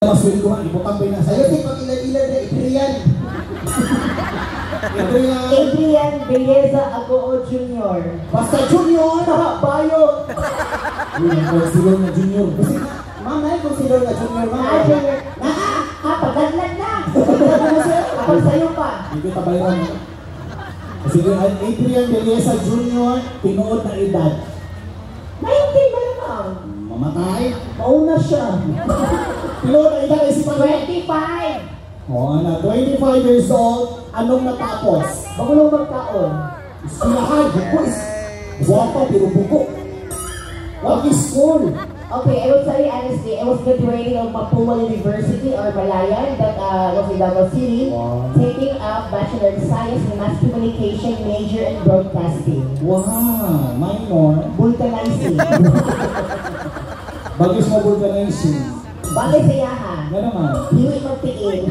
Maswil ko nga, iputang pa na sa'yo. Ayun, pag ilan-ilan na, Adrian. Adrian Belleza Agoo Jr. Basta Junior, bayo. Yun, consider na junior. Kasi Ma'am, ay consider na Junior, ma'am. Junior. Pagdaglag na. Ako sa'yo pa. hindi kita bayaran. Sige, Adrian Belleza Jr., tinuod na edad. 19 ba naman? Mamatay? Mauna siya. Tinuod na edad ay si 25. O, 25 years old, anong natapos? Bago lang magkaon. Eskwelahan, bukos. Guwapo, pero buko. What is school? Okay, I will tell you honestly, I was graduating of Mapua University or Malayan that was in Davao City, taking a Bachelor of Science in Mass Communication major in Broadcasting. Wow, minor. Vulcanizing. Bagis mo vulcanizing. Bagay sa yaha. Nga naman. Hiwi magtiin.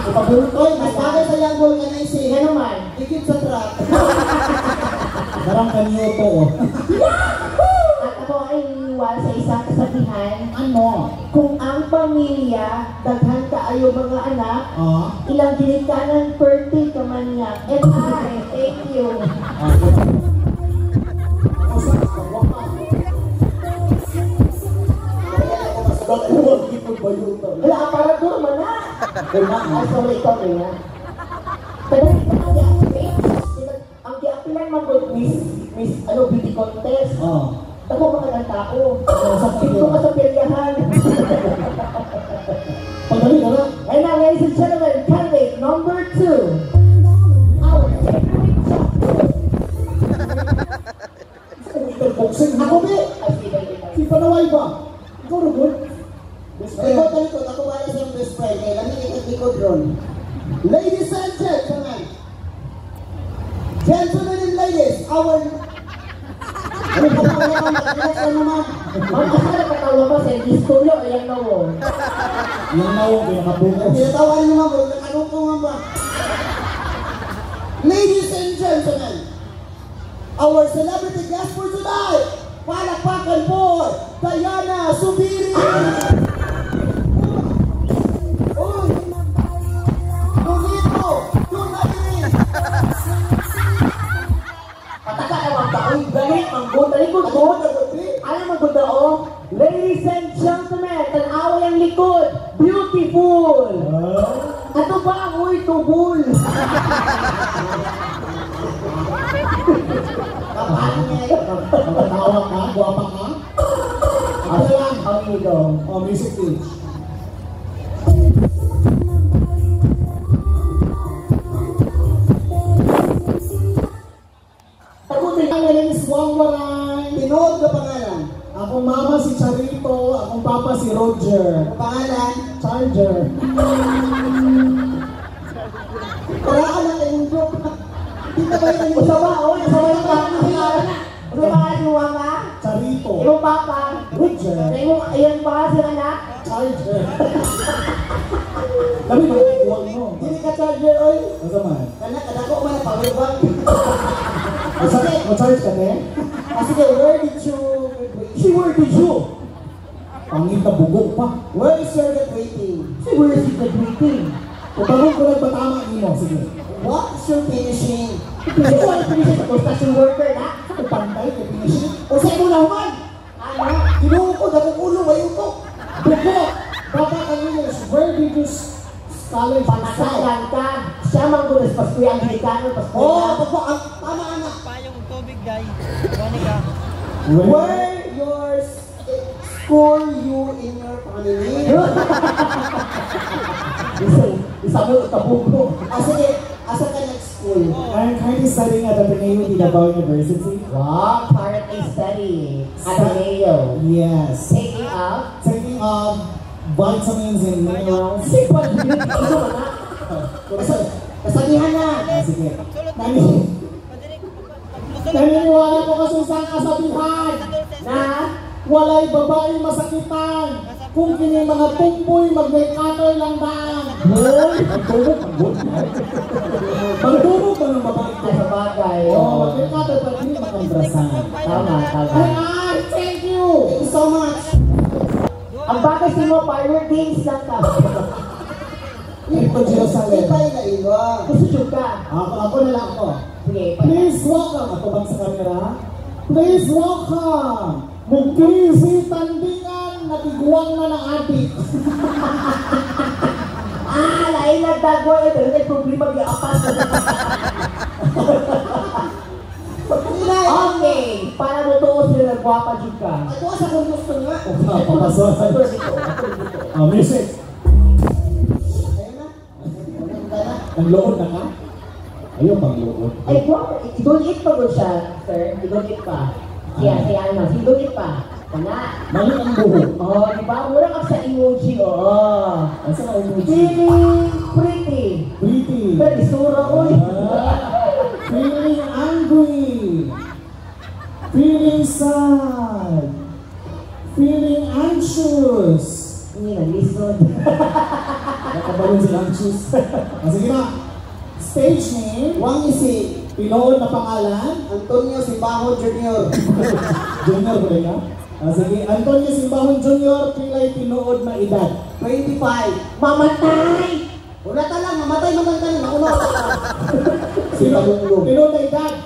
Ipabultoy, mas bagay sa yung vulcanizing. Nga naman. Dikit sa truck. Darang kanyo to. At ako ay iniwala sa isang kasabihan, Ano? kung ang pamilya, daghan kaayo mga anak, Ah? ilang ginikanan perti ka man niya. And I, thank you. Wala, para doon man na. Ay, sorry, ito na. Pero ang di-appealan man ko, Miss, beauty contest. Ako mga ng tao. Ito ka sa peryahan. Pagdali ka na. And now, ladies and gentlemen, candidate number 2. Our favorite chocolate. Boxing. Ako ba? Si Panaway ba? Ikaw na good? Likod na likod, ako wala siyang best friend. Kaya kami ikot-likod ron. Ladies and gentlemen. Gentlemen and ladies, our... Ano pa ba naman? Mag-relax na naman. Ang kasara katawa ba sa diskulyo o yung nawo? Yung nawo, pinakabungos. Pinatawain naman bro, nakanutong ba? Ladies and gentlemen, our celebrity guest for tonight, palakpakan po, Diana Subiri! Pataka na magbaoy, galit, manggunta, likod mo. Alam maggunta o? Ladies and gentlemen, tanawa yung likod, beautiful! Ato ba ang uy tubol? Magkatawa ka? Guwapa ka? Ano lang? Amigo. Music page. Ang pangalan is Wangwaray. Tinood na pangalan. Akong mama si Charito, akong papa si Roger. Ang pangalan, Charger. paraan ang kayong group. Di na ba yung Usawa o? Usawa yung pangalan na. Usawa yung pangalan mo nga? Charito. Iyong papa. Roger. Iyong pangalan sa anak. Charger. Kami ba ikuwag mo? hindi ka charger, oy. Masa man? Kadako man ang power bank. Charge ka ne? Kasi where did you graduate? Si where did you? Pangita bugok pa. Where is your graduating? Si where is he graduating? Kung tanong ko lang ba tama mo? Sige. What is your finishing? Kasi ko ang pinisa sa construction worker na. Ako pantay kay pinishing. O sa imo naman? Ano? Tinuo ko, dakong ulo, may utok. Bugok! Bata ka Williams, where did you college Panasalan ka. Siya mang gulas Paskoy ang Hilikano. Paskoy Oh, na. pagpo, tama anak. Payong tubig, guys. Monica. Where your school you in your family? Isa mo itabugo. Sige, asa ka nag-school? I'm currently studying at Ateneo de Davao University. Wow, currently studying at Ateneo. Yes. Taking up. Taking vitamins and minerals. Kasi po, ito na. Kasabihan na. Sige. Naniniwala ko kasi isang kasabihan Na? walay babae masakitan kung kini mga tumboy mag-make-cutter lang daan. Hoy! Magtulog, magtulog ba ng babae ko? Ay, sa bagay. Oo, mag-make-cutter pa hindi makambrasan. Tama, tama. Ay, thank you! Thank you so much. Ang bagay si mo parlor games lang ka. Ito Jerusalem. Ipay na iwa. Kusudyo ka. Ako na lang ako. Sige, Please welcome. Ako bang sa camera? Please welcome. Mugkisi tandingan na tiguang na ng adik. lain nagdagwa ito. May problema di apas. Okay, para mo to sila nagwapa juga. Ito sa kung gusto nga. Papasok. Music. Ayun na. Ayun na. Naglood na ka? Ayaw pang lood. Ay, guwapa. Idunit pa ko siya, sir. Idunit pa. Siya, ano. Idunit pa. Kana. Mali ang buhok. Oh, di ba? Mura ka sa emoji, oh. Asa ka umuji? Feeling pretty. Pretty. Pero isura ko eh. Feeling angry. Feeling sad. Feeling anxious. Hindi na, listen. Nakabalon si anxious. Sige na. Stage name. Wang isi. Pinood na pangalan. Antonio Simbaho Jr. Junior ko rin ka? Sige. Antonio Simbahon Jr. Pilay pinood na edad. 25. Mamatay! Wala ka lang, mamatay naman ka na. Nauna ka lang. Si Pagulong. Pinood na edad.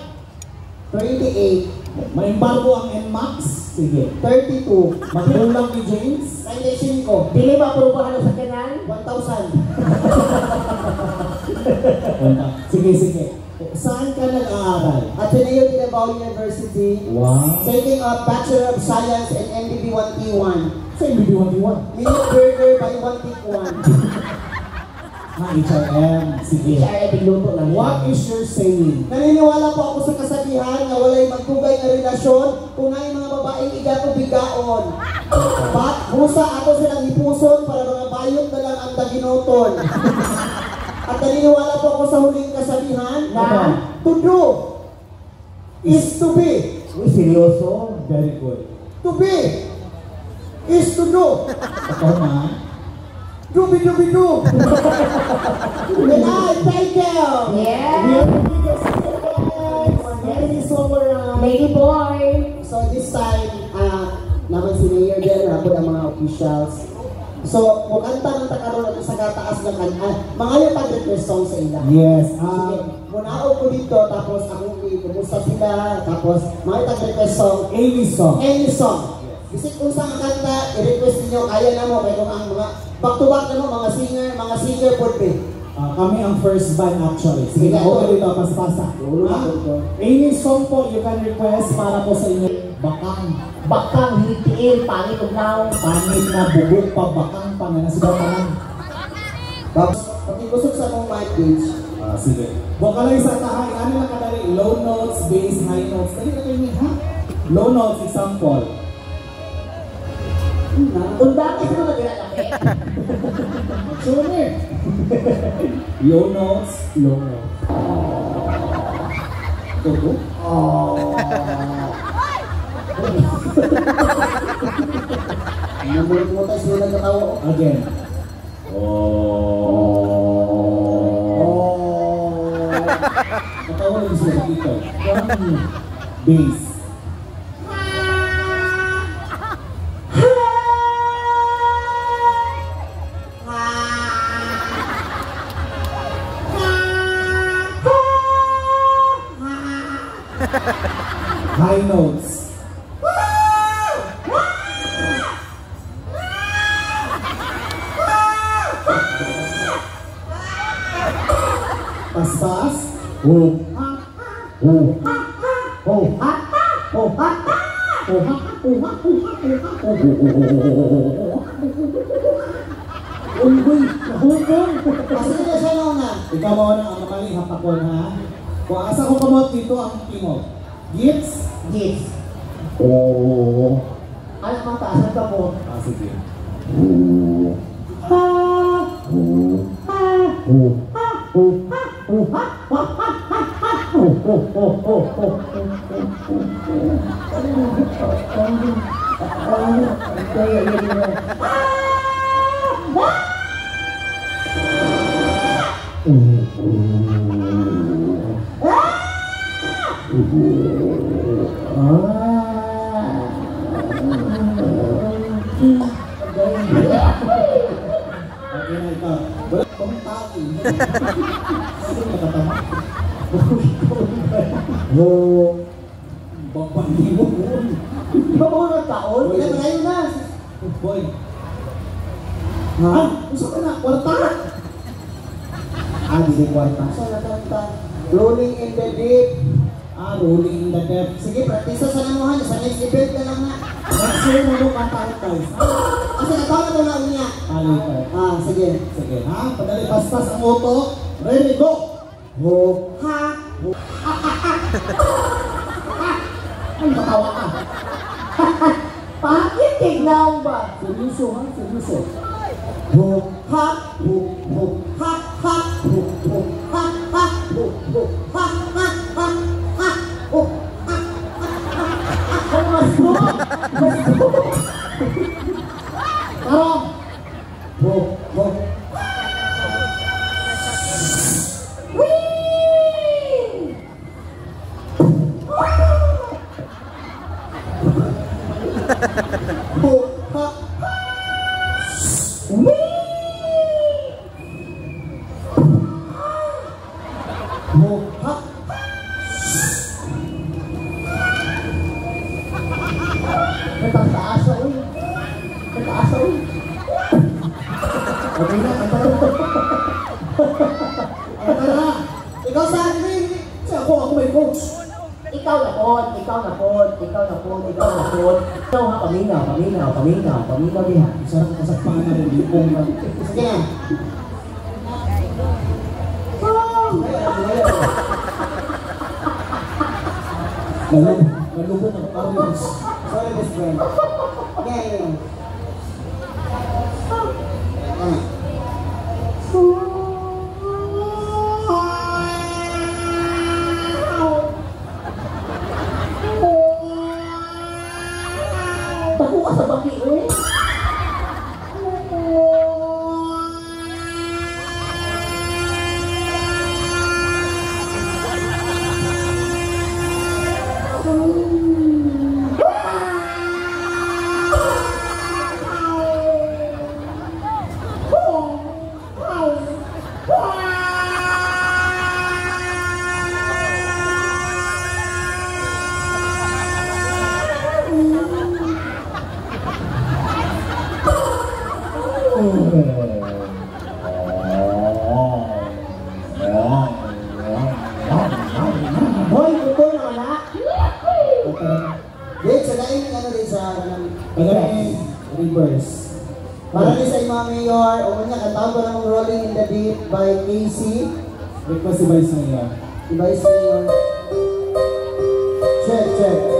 28. Maimbargo ang NMAX. Sige. 32. Maglulang ni James. 95. Dili ba perubahan sa kanan? 1,000. Sige, sige. Saan ka nag-aaral? Ateneo de Davao University. Wow. Taking a Bachelor of Science and MBB 1T1. Sa MBB-1T1. Minute Burger by 1T1. HRM. Sige. Siya ay bigluto lang. What is your saying? Naniniwala po ako sa kasabihan na walay magtugay na relasyon kung ay mga babaeng igat-o-bigaon. But, husa ato silang ipuson para mga bayot na lang ang daginoton. At naniniwala po ako sa huling kasabihan Na? to do is to be. Uy, seryoso? Very good. To be is to do. Ikaw na. Dubi-dubi-do. And I thank you. Yeah! We are the biggest surprise. Very surprise. Lady boy! So this time, naman si Mayor din, ako ng mga officials. So, mukanta ng takaroon natin sa kataas ng mga yung pag-request song sa ila. Yes. Sige, munaog ko dito, tapos ako kumusta sila, tapos mga pag-request song, Amy song. any song. Bisik kung saan kanta, i-request niyo, kaya na mo, kaya kung ang mga back-to-back na mo, mga singer for free. Kami ang first band actually. Sige, Sige, okay dito, pas-pasa. Ulo na ko. Any song po you can request para po sa inyo. Bakang. Bakang, hitiil, pangit og naong. Pangit na bubog pa, bakang pa na nasigaw pa lang. Tapos, pag-ibusog sa mong mic gauge, Sige. Vocalize sa tahay. Ano lang kadali? Low notes, bass, high notes. Dali na kayo ha? Low notes, example. Undang ito na nila kami. Sure. Low notes, low notes. Tuto? namulit mo tayo sila nagkatawa ko. Again. Natawa lang sila dito. Bass. High notes. Pas-pas. Oh. Oh. Oh. Oh. Unggoy, nahukong. Kasi na siya na. Ikaw mo na ang makaling hapakon ha. Kung asa ko kamot dito ang timog. Gifts? Gifts. Oo. Alam mo, taasan ka po. Sige. Babay mo. Di ba mga taon? Wala malayo na. Boy. Ha? Gusto ka na? Kwarta? Ah, di kwarta. Saan nakanta? Rolling in the deep. Ah, rolling in the depth. Sige, praktisa sa namuhan. Sa next event na lang na. Next year mo mo kanta guys. Kasi natawa na ito na unya. Alipay. Sige. Sige, ha? Padali paspas ang auto. Ready, go! Ho. Ha? Ay, matawa ka. Bakit tignan ba? Seryoso, ha? Seryoso. Ho. Ha? Ho. Ho. Ha? Ha? Ho. Ho. Ha? Ha? Ho. Ho. Ha? Ha? Ha? Ha? Ho. Ha? Ano mas mo? Tarong! Ho. Ho. Ho. Ha? Ho. Ha? Nagtataas ako eh. Nagtataas ako eh. Okay na, kanta na. Kanta na. Ikaw sa akin. Kasi ako may coach. Ikaw na po, ikaw na po, ikaw na po, ikaw na po. Ikaw ha, paminaw, paminaw, paminaw, paminaw diha. Sarap ka sa pangalan ng lipong lang. Sige na. Malubog ang carriers. Sorry, best friend. Ngayon. Tago ka sa baki eh. Hoy, ito na wala. Dave, sa lain ng ano din sa Pagaling, reverse. para din sa mga mayor, o nga, katawag ko namang Rolling in the Deep by Casey. Request si Vice Mayor. Vice Mayor. Check, check.